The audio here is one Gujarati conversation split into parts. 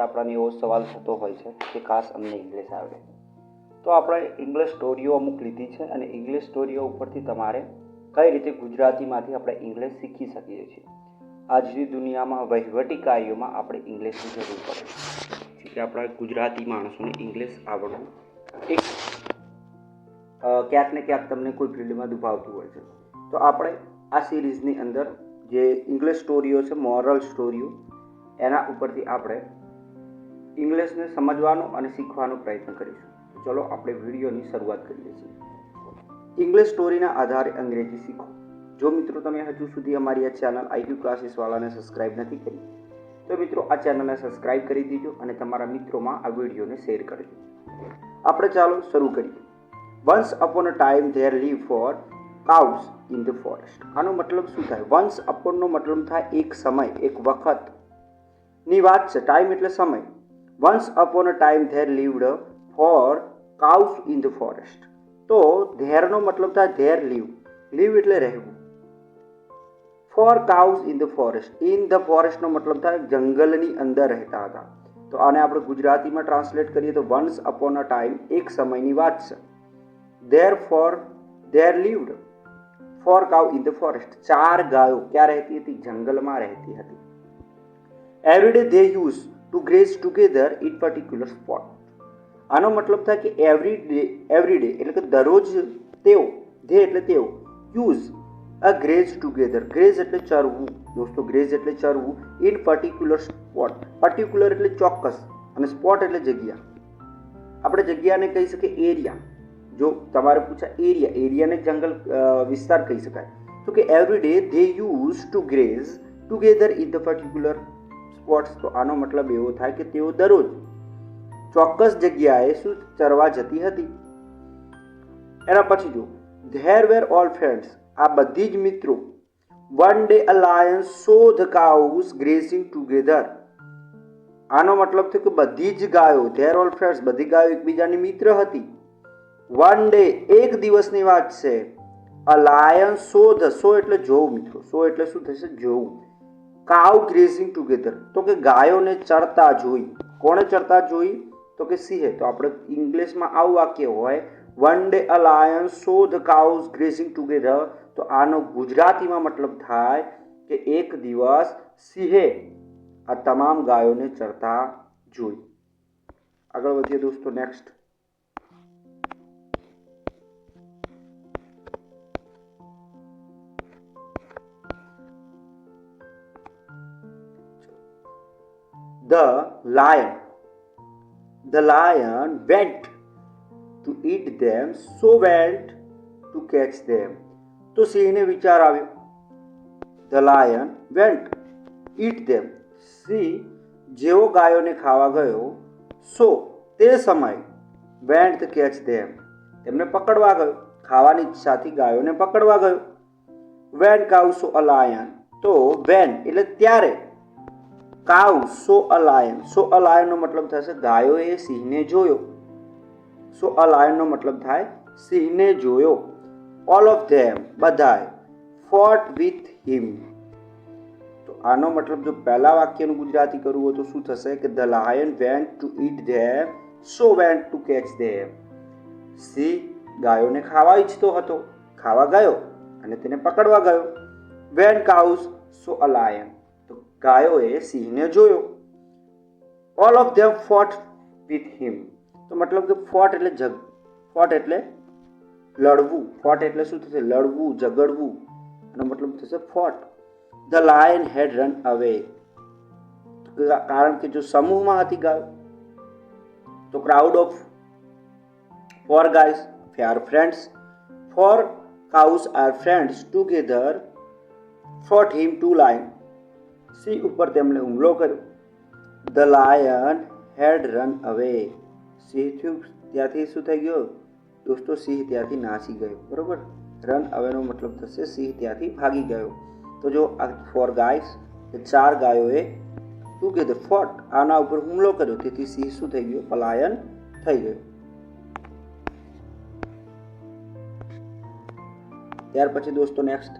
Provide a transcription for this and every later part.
આપણાને એવો સવાલ થતો હોય છે કે કાશ અમને ઇંગ્લિશ આવડે. તો આપણે ઇંગ્લિશ સ્ટોરીઓ અમુક લીધી છે અને ઇંગ્લિશ સ્ટોરીઓ ઉપરથી તમારે કઈ રીતે ગુજરાતીમાંથી આપણે ઇંગ્લિશ શીખી શકીએ છીએ. આજની દુનિયામાં વહીવટી કાર્યોમાં આપણે ઇંગ્લિશની જરૂર પડે છે કે આપણા ગુજરાતી માણસોને ઇંગ્લિશ આવડવું એક ક્યાંક ને ક્યાંક તમને કોઈ ફિલ્ડમાં દુભાવતું હોય છે. તો આપણે આ સિરીઝની અંદર જે ઇંગ્લિશ સ્ટોરીઓ છે, મોરલ સ્ટોરીઓ, એના ઉપરથી આપણે ઇંગ્લિશને સમજવાનો અને શીખવાનો પ્રયત્ન કરીશું. તો ચલો આપણે વિડીયોની શરૂઆત કરીએ છીએ. ઇંગ્લિશ સ્ટોરીના આધારે અંગ્રેજી શીખો. જો મિત્રો તમે હજુ સુધી અમારી આ ચેનલ IQ ક્લાસીસવાળાને સબસ્ક્રાઇબ નથી કરી તો મિત્રો આ ચેનલને સબસ્ક્રાઇબ કરી દીજો અને તમારા મિત્રોમાં આ વિડીયોને શેર કરજો. આપણે ચાલો શરૂ કરીએ. Once upon a time there live four cows in the forest. આનો મતલબ શું થાય? વન્સ અપોનનો મતલબ થાય એક સમય, એક વખત ની વાત છે. ટાઈમ એટલે સમય. Once upon a time there lived four cows in the forest. તો ધેરનો મતલબ થાય ધેર લીવ. લીવ એટલે રહેવું. Four cows in the forest. In the ફોરેસ્ટનો મતલબ થાય જંગલની અંદર રહેતા હતા. તો આને આપણે ગુજરાતીમાં ટ્રાન્સલેટ કરીએ તો વન્સ અપોન અ ટાઈમ એક સમયની વાત છે. There lived four cow in the forest. 4 ગાયો ક્યાં રહેતી હતી? જંગલમાં રહેતી હતી. Every day they use to graze together in particular spot. આનો મતલબ થાય કે એવરી ડે એટલે કે દરરોજ તેઓ, ધે એટલે તેઓ, યુઝ અ ગ્રેઝ ટુગેધર. ગ્રેઝ એટલે ચરવું દોસ્તો, ગ્રેઝ એટલે ચરવું. In particular spot. પર્ટિક્યુલર એટલે ચોક્કસ અને સ્પોટ એટલે જગ્યા. આપણે જગ્યાને કહી શકીએ એરિયા. જો તમારે પૂછા એરિયાને જંગલ વિસ્તાર કહી શકાય. તો કે every day they use to graze together in the particular spots. તો આનો મતલબ એવો થાય કે તેઓ દરરોજ ચોક્કસ જગ્યાએ શું ચરવા જતી હતી. એના પછી જો ધેર વેર ઓલ ફ્રેન્ડ્સ. આ બધી જ મિત્રો. One day a lion so the cows grazing together. આનો મતલબ થયો કે બધી જ ગાયો, ધેર ઓલ ફ્રેન્ડ્સ, બધી ગાયો એકબીજાની મિત્ર હતી. વન ડે એક દિવસની વાત છે. અ લાયન સો એટલે જોવું મિત્રો. સો એટલે શું થશે? જોવું. કાઉ ગ્રેઝિંગ ટુગેધર તો કે ગાયોને ચરતા જોઈ. કોણે ચરતા જોઈ? તો કે સિંહે. તો આપણે ઇંગ્લિશમાં આવું વાક્ય હોય one day a lion so the cows grazing together. તો આનો ગુજરાતીમાં મતલબ થાય કે એક દિવસ સિંહે આ તમામ ગાયોને ચરતા જોઈ. આગળ વધીએ દોસ્તો. Next. The lion went to eat them, so went to catch them. તો સિંહને વિચાર આવ્યો. The lion went eat them. સિંહ જેવો ગાયોને ખાવા ગયો, so તે સમય went to catch them. તેમને પકડવા ગયો. ખાવાની ઈચ્છાથી ગાયોને પકડવા ગયો. When cow saw a lion. તો when એટલે ત્યારે, કાઉ સો અ લાયન. સો અ લાયનનો મતલબ થશે ગાયોએ સિંહને જોયો. સો અ લાયનનો મતલબ થાય સિંહને જોયો. ઓલ ઓફ ધેમ બધાય ફોટ વિથ હિમ. તો આનો મતલબ જો પહેલા વાક્યનું ગુજરાતી કરવું હોય તો શું થશે કે the lion went to eat them so went to catch them. સિંહ ગાયોને ખાવા ઈચ્છતો હતો, ખાવા ગયો અને તેને પકડવા ગયો. When cows saw a lion. તો ગાયોએ સિંહને જોયો. All of them fought with him. તો મતલબ કે ફોટ એટલે ફોટ એટલે લડવું. ફોટ એટલે શું થશે? લડવું, ઝઘડવું. એનો મતલબ થશે fought. The lion had run away. કારણ કે જો સમૂહમાં હતી ગાયો તો ક્રાઉડ ઓફ ફોર ગાયસ are friends. Four cows are friends together fought him to lion. સિંહ ઉપર તેમણે હુમલો કર્યો. ધ લાયન હેડ રન અવે. સિંહ ત્યાંથી શું થઈ ગયો દોસ્તો? સિંહ ત્યાંથી નાસી ગયો. બરોબર. રન અવેનો મતલબ થશે સિંહ ત્યાંથી ભાગી ગયો. તો જો આ ફોર ગાયસ એ 4 ગાયોએ ટુગેધર ફોટ આના ઉપર હુમલો કર્યો. તેથી સિંહ શું થઈ ગયો? પલાયન થઈ ગયો. ત્યાર પછી દોસ્તો next.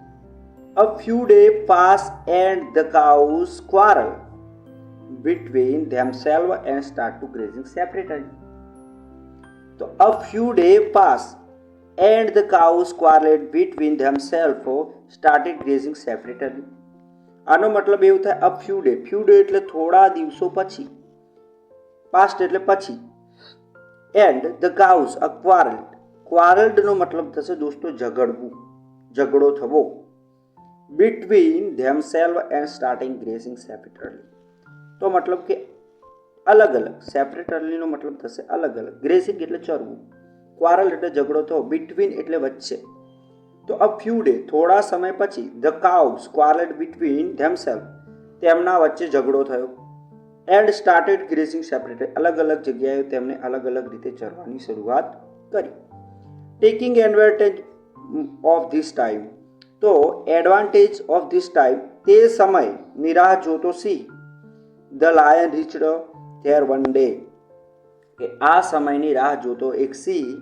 A few days pass and the cows quarrel. between themselves and start to grazing separately. So a few days passed and the cows quarreled between themselves started grazing separately. આનો મતલબ એવું થાય અ ફ્યુ ડે એટલે થોડા દિવસો પછી, પાસ્ટ એટલે પછી, એન્ડ ધ કાઉસ અ ક્વારલ્ડનો મતલબ થશે દોસ્તો ઝઘડવું, ઝઘડો થવો. Between themselves and starting grazing separately, તો મતલબ કે અલગ અલગ, સેપરેટલીનો મતલબ થશે અલગ અલગ, ગ્રેસિંગ એટલે ચરવું, ક્વારલ એટલે ઝઘડો થવો, બિટવીન એટલે વચ્ચે. તો અ ફ્યુ ડે થોડા સમય પછી ધ કાઉસ ક્વારલેડ બિટવીન ધેમસેલ્ફ તેમના વચ્ચે ઝઘડો થયો. એન્ડ સ્ટાર્ટેડ ગ્રેસિંગ સેપરેટ અલગ અલગ જગ્યાએ તેમને અલગ અલગ રીતે ચરવાની શરૂઆત કરી. Taking advantage of this time, તો એડવાન્ટેજ ઓફ ધીસ ટાઈમ તે સમયની રાહ જોતો સિંહ the lion reached there one day, કે આ સમયની રાહ જોતો એક સિંહ,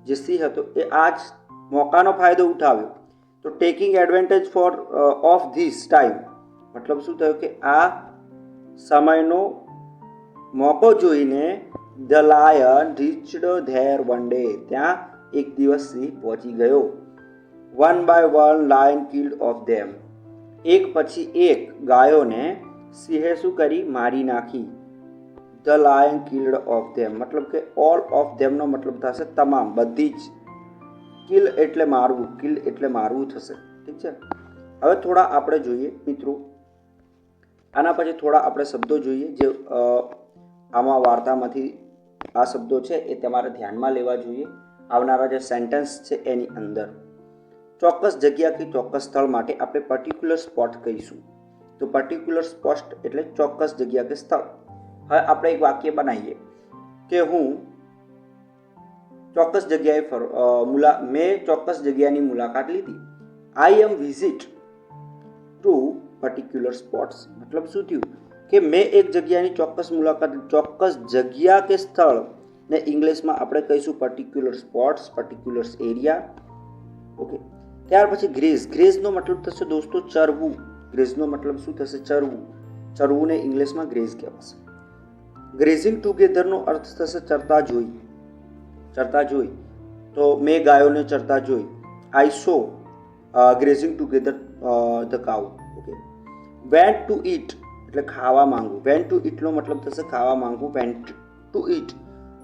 જે સિંહ હતો એ આ જ મોકાનો ફાયદો ઉઠાવ્યો. તો taking advantage of this time મતલબ શું થયું કે આ સમયનો મોકો જોઈને the lion reached there one day, ત્યાં એક દિવસ સિંહ પહોંચી ગયો. One by one lion killed of them, એક પછી એક ગાયોને સિંહે શું કરી, મારી નાખી. The lion killed of them મતલબ કે ઓલ ઓફ ધેમનો મતલબ થશે તમામ, બધી જ. કિલ એટલે મારવું, કિલ એટલે મારવું થશે. ઠીક છે. હવે થોડા આપણે જોઈએ મિત્રો, આના પછી થોડા આપણે શબ્દો જોઈએ જે આમાં વાર્તામાંથી આ શબ્દો છે એ તમારે ધ્યાનમાં લેવા જોઈએ આવનારા જે સેન્ટેન્સ છે એની અંદર. ચોક્કસ જગ્યા કે ચોક્કસ સ્થળ માટે આપણે પર્ટિક્યુલર સ્પોટ કહીશું. તો પર્ટિક્યુલર સ્પોટ એટલે ચોક્કસ જગ્યા કે સ્થળ. હવે આપણે એક વાક્ય બનાવીએ કે હું ચોક્કસ જગ્યાએ મેં ચોક્કસ જગ્યાની મુલાકાત લીધી. આઈ એમ વિઝિટ ટુ પર્ટિક્યુલર સ્પોટ્સ, મતલબ શું થયું કે મેં એક જગ્યાની ચોક્કસ મુલાકાત, ચોક્કસ જગ્યા કે સ્થળ ને ઇંગ્લિશમાં આપણે કહીશું particular spots, particular area. Okay. ત્યાર પછી ગ્રેઝ, ગ્રેઝનો મતલબ થશે દોસ્તો ચરવું. ગ્રેઝનો મતલબ શું થશે, ચરવું. ચરવુંને ઇંગ્લિશમાં ગ્રેઝ કહેવાશે. ગ્રેઝિંગ ટુગેધરનો અર્થ થશે ચરતા જોઈ, ચરતા જોઈ. તો મેં ગાયોને ચરતા જોઈ. I saw grazing together the cow. Okay. Went to eat એટલે ખાવા માંગવું. વેન્ટ ટુ ઈટનો મતલબ થશે ખાવા માંગવું. વેન્ટ ટુ ઈટ,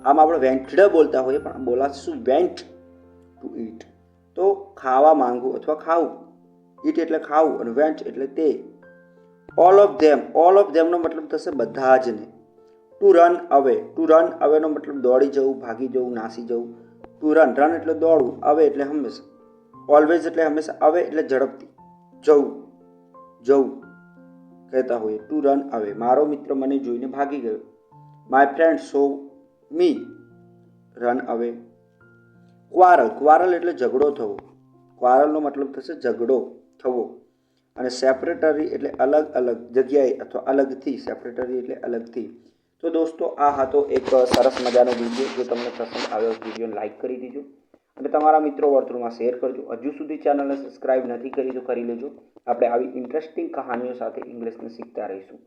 આમ આપણે વેન્ટડ બોલતા હોઈએ પણ બોલાશે શું, વેન્ટ ટુ ઈટ. તો ખાવા માંગવું અથવા ખાવું. ઈટ એટલે ખાવું અને વેન્ટ એટલે તે. All of them, all of ધેમનો મતલબ થશે બધા જ ને. To run away, to run અવેનો મતલબ દોડી જવું, ભાગી જવું, નાસી જવું. ટુ રન, રન એટલે દોડવું, અવે એટલે હંમેશા, ઓલવેઝ એટલે હંમેશા, અવે એટલે ઝડપથી, જવું, જવું કહેતા હોઈએ. ટુ રન અવે, મારો મિત્ર મને જોઈને ભાગી ગયો. My friend saw me run away. Quarrel, ક્વારલ એટલે ઝઘડો થવો. ક્વારલનો મતલબ થશે ઝઘડો થવો. અને સેપરેટરી એટલે અલગ અલગ જગ્યાએ અથવા અલગથી, સેપરેટરી એટલે અલગથી. તો દોસ્તો આ હતો એક સરસ મજાનો વિડીયો. જો તમને પસંદ આવ્યો વિડીયોને લાઇક કરી દીજો અને તમારા મિત્રો વર્તુળમાં શેર કરજો. હજુ સુધી ચેનલને સબસ્ક્રાઇબ નથી કરી તો કરી લેજો. આપણે આવી ઇન્ટરેસ્ટિંગ કહાનીઓ સાથે ઇંગ્લિશને શીખતા રહીશું.